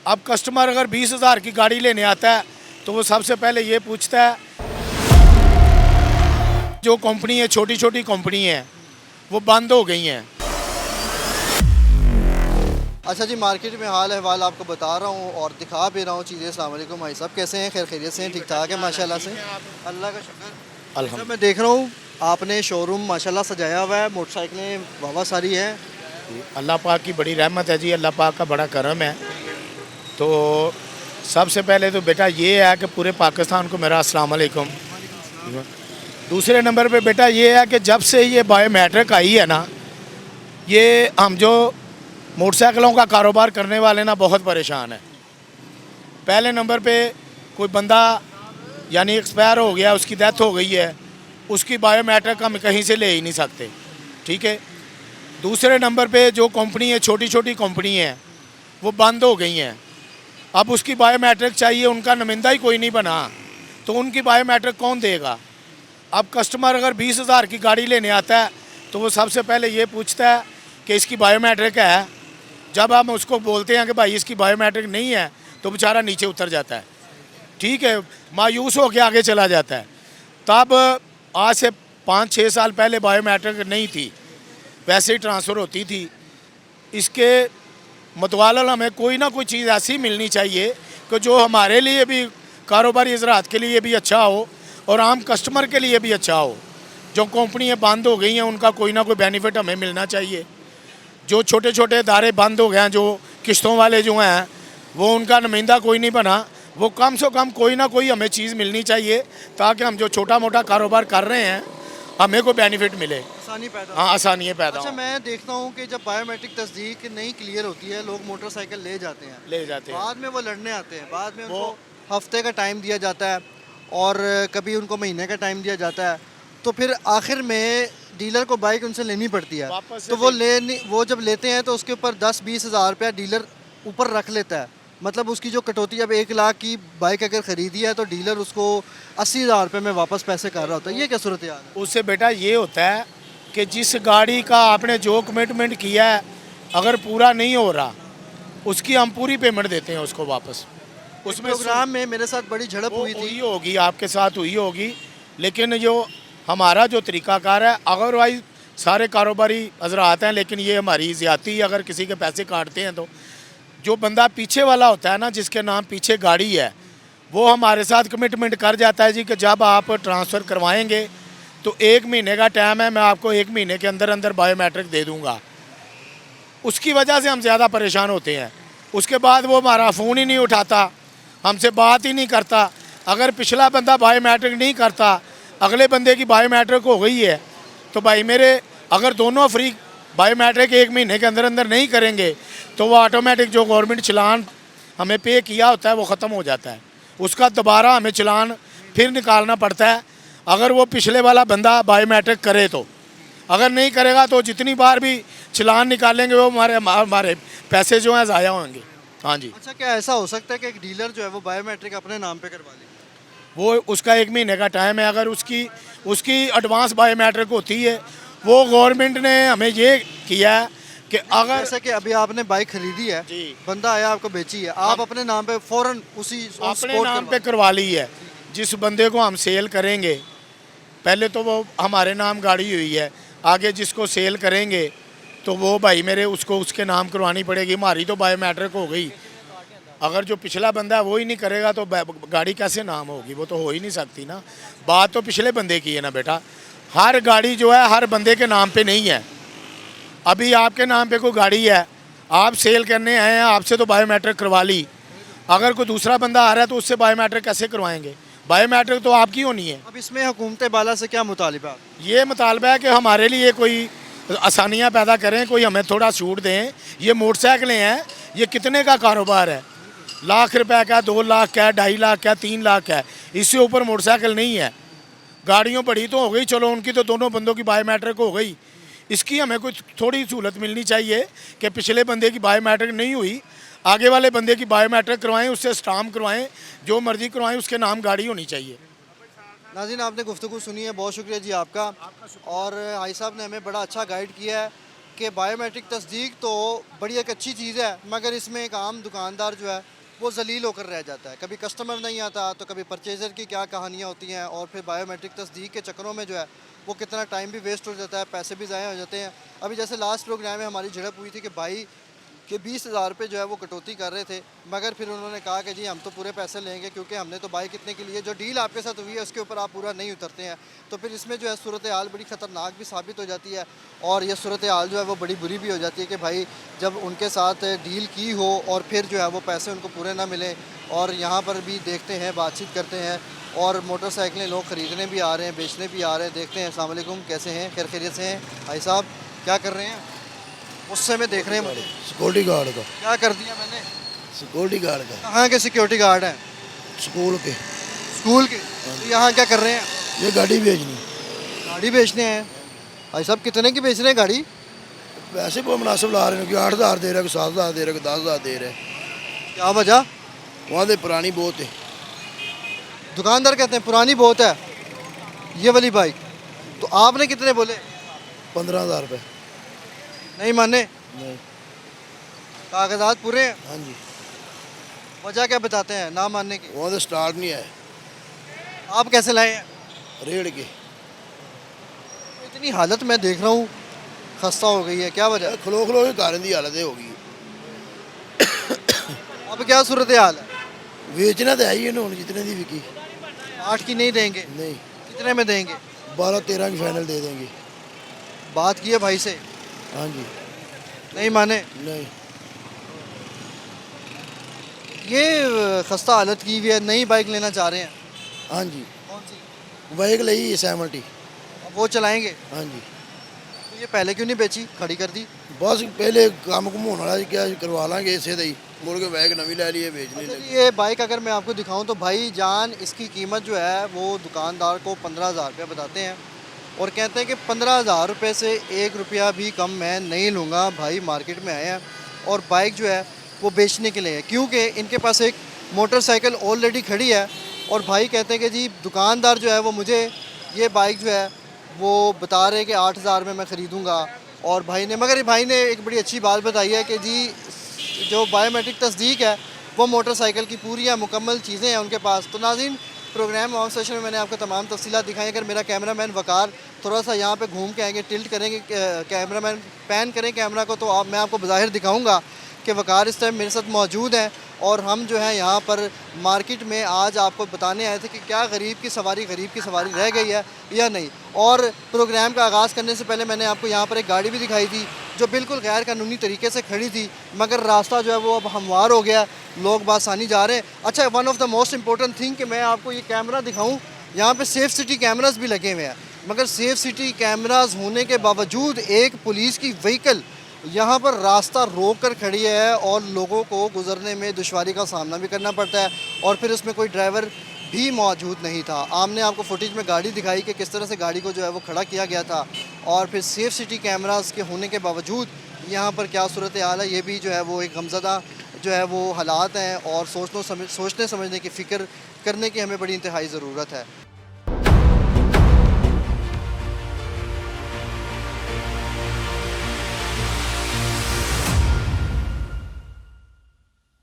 अब कस्टमर अगर 20,000 की गाड़ी लेने आता है तो वो सबसे पहले ये पूछता है, जो कंपनी है छोटी छोटी कंपनी है वो बंद हो गई हैं। अच्छा जी, मार्केट में हाल अहवाल आपको बता रहा हूँ और दिखा भी रहा हूँ चीज़ें। अस्सलाम वालेकुम भाई साहब, कैसे हैं? खैर खैरियत से हैं? ठीक ठाक है माशाल्लाह से, अल्लाह का शुक्र। अच्छा, मैं देख रहा हूँ आपने शोरूम माशाल्लाह सजाया हुआ है, मोटरसाइकिलें वाह सारी हैं। अल्लाह पाक की बड़ी रहमत है जी, अल्लाह पाक का बड़ा करम है। तो सबसे पहले तो बेटा ये है कि पूरे पाकिस्तान को मेरा अस्सलाम वालेकुम। दूसरे नंबर पे बेटा ये है कि जब से ये बायोमेट्रिक आई है ना, ये हम जो मोटरसाइकिलों का कारोबार करने वाले ना बहुत परेशान है। पहले नंबर पे कोई बंदा यानी एक्सपायर हो गया, उसकी डेथ हो गई है, उसकी बायोमेट्रिक हम कहीं से ले ही नहीं सकते, ठीक है। दूसरे नंबर पे जो कंपनी है छोटी छोटी कंपनी है वो बंद हो गई हैं। अब उसकी बायोमेट्रिक चाहिए, उनका नुमाइंदा ही कोई नहीं बना, तो उनकी बायोमेट्रिक कौन देगा? अब कस्टमर अगर 20,000 की गाड़ी लेने आता है तो वो सबसे पहले ये पूछता है कि इसकी बायोमेट्रिक है। जब हम उसको बोलते हैं कि भाई इसकी बायोमेट्रिक नहीं है तो बेचारा नीचे उतर जाता है, ठीक है, मायूस हो के आगे चला जाता है। तब आज से 5-6 साल पहले बायोमेट्रिक नहीं थी, वैसे ही ट्रांसफ़र होती थी। इसके मुतवालन हमें कोई ना कोई चीज़ ऐसी मिलनी चाहिए कि जो हमारे लिए भी, कारोबारी हज़रात के लिए भी अच्छा हो और आम कस्टमर के लिए भी अच्छा हो। जो कंपनियाँ बंद हो गई हैं उनका कोई ना कोई बेनिफिट हमें मिलना चाहिए। जो छोटे छोटे इदारे बंद हो गए हैं, जो किस्तों वाले जो हैं, वो उनका नुमाइंदा कोई नहीं बना, वो कम से कम कोई ना कोई हमें चीज़ मिलनी चाहिए ताकि हम जो छोटा मोटा कारोबार कर रहे हैं हमें कोई बेनिफिट मिले, आसानी पैदा। हाँ आसानियाँ पैदा अच्छा, हों। मैं देखता हूँ कि जब बायोमेट्रिक तस्दीक नहीं क्लियर होती है, लोग मोटरसाइकिल ले जाते हैं, ले जाते हैं। बाद में वो लड़ने आते हैं, बाद में वो उनको हफ्ते का टाइम दिया जाता है और कभी उनको महीने का टाइम दिया जाता है, तो फिर आखिर में डीलर को बाइक उनसे लेनी पड़ती है। वापस से तो वो जब लेते हैं तो उसके ऊपर 10-20 हज़ार रुपया डीलर ऊपर रख लेता है। मतलब उसकी जो कटौती, अब 1 लाख की बाइक अगर ख़रीदी है तो डीलर उसको 80,000 रुपये में वापस पैसे कर रहा होता है। ये क्या सूरत हाल है? उससे बेटा ये होता है कि जिस गाड़ी का आपने जो कमिटमेंट किया है अगर पूरा नहीं हो रहा, उसकी हम पूरी पेमेंट देते हैं उसको वापस। उसमें प्रोग्राम में मेरे साथ बड़ी झड़प हुई हुई थी। होगी, आपके साथ हुई होगी, लेकिन जो हमारा जो तरीक़ाकार है, अदरवाइज सारे कारोबारी हज़रात हैं, लेकिन ये हमारी ज़्यादती, अगर किसी के पैसे काटते हैं तो जो बंदा पीछे वाला होता है ना, जिसके नाम पीछे गाड़ी है, वो हमारे साथ कमिटमेंट कर जाता है जी कि जब आप ट्रांसफ़र करवाएंगे तो 1 महीने का टाइम है, मैं आपको 1 महीने के अंदर अंदर बायोमेट्रिक दे दूँगा। उसकी वजह से हम ज़्यादा परेशान होते हैं। उसके बाद वो हमारा फ़ोन ही नहीं उठाता, हमसे बात ही नहीं करता। अगर पिछला बंदा बायोमेट्रिक नहीं करता, अगले बंदे की बायोमेट्रिक हो गई है, तो भाई मेरे अगर दोनों फ्री बायोमेट्रिक 1 महीने के अंदर अंदर नहीं करेंगे तो वो ऑटोमेटिक जो गवर्नमेंट चलान हमें पे किया होता है वो ख़त्म हो जाता है। उसका दोबारा हमें चलान फिर निकालना पड़ता है, अगर वो पिछले वाला बंदा बायोमेट्रिक करे तो। अगर नहीं करेगा तो जितनी बार भी चलान निकालेंगे वो हमारे पैसे जो हैं ज़ाया होंगे। हाँ जी। अच्छा, क्या ऐसा हो सकता है कि एक डीलर जो है वो बायोमेट्रिक अपने नाम पे करवा ले? वो उसका 1 महीने का टाइम है, अगर उसकी एडवांस बायोमेट्रिक होती है, वो गवर्नमेंट ने हमें ये किया है कि अगर जैसे कि अभी आपने बाइक खरीदी है, जी, बंदा आया आपको बेची है, आप अपने नाम पे फौरन उसी अपने नाम पे करवा ली है। जिस बंदे को हम सेल करेंगे, पहले तो वो हमारे नाम गाड़ी हुई है, आगे जिसको सेल करेंगे तो वो भाई मेरे उसको उसके नाम करवानी पड़ेगी। हमारी तो बायोमेट्रिक हो गई, अगर जो पिछला बंदा है वो ही नहीं करेगा तो गाड़ी कैसे नाम होगी? वो तो हो ही नहीं सकती ना। बात तो पिछले बंदे की है ना बेटा। हर गाड़ी जो है हर बंदे के नाम पे नहीं है। अभी आपके नाम पे कोई गाड़ी है, आप सेल करने आए हैं, आपसे तो बायोमेट्रिक करवा ली, अगर कोई दूसरा बंदा आ रहा है तो उससे बायोमेट्रिक कैसे करवाएंगे? बायोमेट्रिक तो आपकी होनी है। अब इसमें हुकूमत बाला से क्या मुतालिबा है? ये मुतालबा है कि हमारे लिए कोई आसानियाँ पैदा करें, कोई हमें थोड़ा छूट दें। ये मोटरसाइकिलें हैं, ये कितने का कारोबार है? लाख रुपए का, 2 लाख का, 2.5 लाख का, 3 लाख का, इससे ऊपर मोटरसाइकिल नहीं है। गाड़ियों बड़ी तो हो गई, चलो उनकी तो दोनों बंदों की बायोमेट्रिक हो गई, इसकी हमें कुछ थोड़ी सहूलत मिलनी चाहिए कि पिछले बंदे की बायोमेट्रिक नहीं हुई, आगे वाले बंदे की बायोमेट्रिक करवाएं, उससे स्टाम्प करवाएं, जो मर्जी करवाएं, उसके नाम गाड़ी होनी चाहिए। नाज़रीन, आपने गुफ्तगू सुनी है, बहुत शुक्रिया जी आपका। और भाई साहब ने हमें बड़ा अच्छा गाइड किया है कि बायोमेट्रिक तस्दीक तो बड़ी एक अच्छी चीज़ है, मगर इसमें एक आम दुकानदार जो है वो जलील होकर रह जाता है। कभी कस्टमर नहीं आता तो कभी परचेज़र की क्या कहानियाँ होती हैं, और फिर बायोमेट्रिक तस्दीक के चक्करों में जो है वो कितना टाइम भी वेस्ट हो जाता है, पैसे भी ज़ाया हो जाते हैं। अभी जैसे लास्ट प्रोग्राम में हमारी झड़प हुई थी कि भाई कि 20,000 रुपये जो है वो कटौती कर रहे थे, मगर फिर उन्होंने कहा कि जी हम तो पूरे पैसे लेंगे, क्योंकि हमने तो बाइक कितने के लिए जो डील आपके साथ हुई है उसके ऊपर आप पूरा नहीं उतरते हैं। तो फिर इसमें जो है सूरत हाल बड़ी ख़तरनाक भी साबित हो जाती है, और ये सूरत हाल जो है वो बड़ी बुरी भी हो जाती है कि भाई जब उनके साथ डील की हो और फिर जो है वो पैसे उनको पूरे ना मिले। और यहाँ पर भी देखते हैं, बातचीत करते हैं, और मोटरसाइकिलें लोग ख़रीदने भी आ रहे हैं, बेचने भी आ रहे हैं। देखते हैं। अस्सलाम वालेकुम, कैसे हैं? खैर खैरियत से हैं? भाई साहब क्या कर रहे हैं? उससे में देख रहे हैं मुझे। सिक्योरिटी गार्ड का। क्या कर दिया मैंने? सिक्योरिटी गार्ड का। कहाँ के सिक्योरिटी गार्ड हैं? स्कूल के। स्कूल के। तो यहाँ क्या कर रहे हैं? ये गाड़ी भेजनी। गाड़ी बेचने हैं। भाई साहब कितने की बेच रहे हैं गाड़ी? वैसे बहुत मुनासिब ला रहे हैं कि 8,000 दे रहे हैं, 7,000 दे रहे हैं, 10,000 दे रहे हैं। क्या वजह? वहाँ से पुरानी बहुत है। दुकानदार कहते हैं पुरानी बहुत है ये वाली बाइक। तो आपने कितने बोले? 15,000 रुपये। नहीं माने? नहीं। कागजात पूरे हैं? हाँ जी। वजह क्या बताते हैं ना मानने की? वहाँ से स्टार्ट नहीं आया। आप कैसे लाए हैं? रेड के। इतनी हालत मैं देख रहा हूँ खस्ता हो गई है, क्या वजह? खलो खलो के कारण की हालत होगी। अब क्या सूरत हाल है? बेचना तो है ही इन्होंने, जितने की बिकी। 8 की नहीं देंगे? नहीं। कितने में देंगे? 12-13 की फाइनल दे देंगे। बात की है भाई से? हाँ जी। नहीं माने? नहीं। ये खस्ता हालत की हुई है, नई बाइक लेना चाह रहे हैं। हाँ जी। कौन सी? बाइक ली है 70। अब वो चलाएंगे? हाँ जी। तो ये पहले क्यों नहीं बेची, खड़ी कर दी? बस पहले काम घुमाने वाला क्या करवा लांगे इसे ही मुड़ के बैग नवी ले लिए बेचने अच्छा लगे। जी, ये बाइक अगर मैं आपको दिखाऊं तो भाई जान इसकी कीमत जो है वो दुकानदार को 15,000 रुपये बताते हैं, और कहते हैं कि 15,000 रुपये से 1 रुपया भी कम मैं नहीं लूँगा। भाई मार्केट में आए हैं और बाइक जो है वो बेचने के लिए है, क्योंकि इनके पास एक मोटरसाइकिल ऑलरेडी खड़ी है। और भाई कहते हैं कि जी दुकानदार जो है वो मुझे ये बाइक जो है वो बता रहे कि 8,000 में मैं ख़रीदूँगा। और मगर भाई ने एक बड़ी अच्छी बात बताई है कि जी जो बायोमेट्रिक तस्दीक है वो मोटरसाइकिल की पूरी या मुकम्मल चीज़ें हैं उनके पास। तो नाज़रीन, प्रोग्राम ऑन सेशन में मैंने आपको तमाम तफसीलात दिखाई। अगर मेरा कैमरामैन वकार थोड़ा सा यहाँ पे घूम के आएंगे, टिल्ट करेंगे, कैमरामैन पैन करें कैमरा को, तो मैं आपको बज़ाहिर दिखाऊँगा कि वकार इस टाइम मेरे साथ मौजूद हैं। और हम जो है यहाँ पर मार्केट में आज आपको बताने आए थे कि क्या गरीब की सवारी रह गई है या नहीं। और प्रोग्राम का आगाज़ करने से पहले मैंने आपको यहाँ पर एक गाड़ी भी दिखाई थी जो बिल्कुल गैर कानूनी तरीके से खड़ी थी, मगर रास्ता जो है वो अब हमवार हो गया, लोग बासानी जा रहे हैं। अच्छा, one of the most important thing कि मैं आपको ये कैमरा दिखाऊँ, यहाँ पे सेफ सिटी कैमरास भी लगे हुए हैं, मगर सेफ सिटी कैमरास होने के बावजूद एक पुलिस की व्हीकल यहाँ पर रास्ता रोक कर खड़ी है और लोगों को गुजरने में दुश्वारी का सामना भी करना पड़ता है। और फिर उसमें कोई ड्राइवर भी मौजूद नहीं था। आमने आपको फुटेज में गाड़ी दिखाई कि किस तरह से गाड़ी को जो है वो खड़ा किया गया था, और फिर सेफ सिटी कैमरास के होने के बावजूद यहाँ पर क्या सूरत हाल है, ये भी जो है वो एक गमज़दा जो है वो हालात हैं, और सोचने समझने की फ़िक्र करने की हमें बड़ी इंतहाई ज़रूरत है।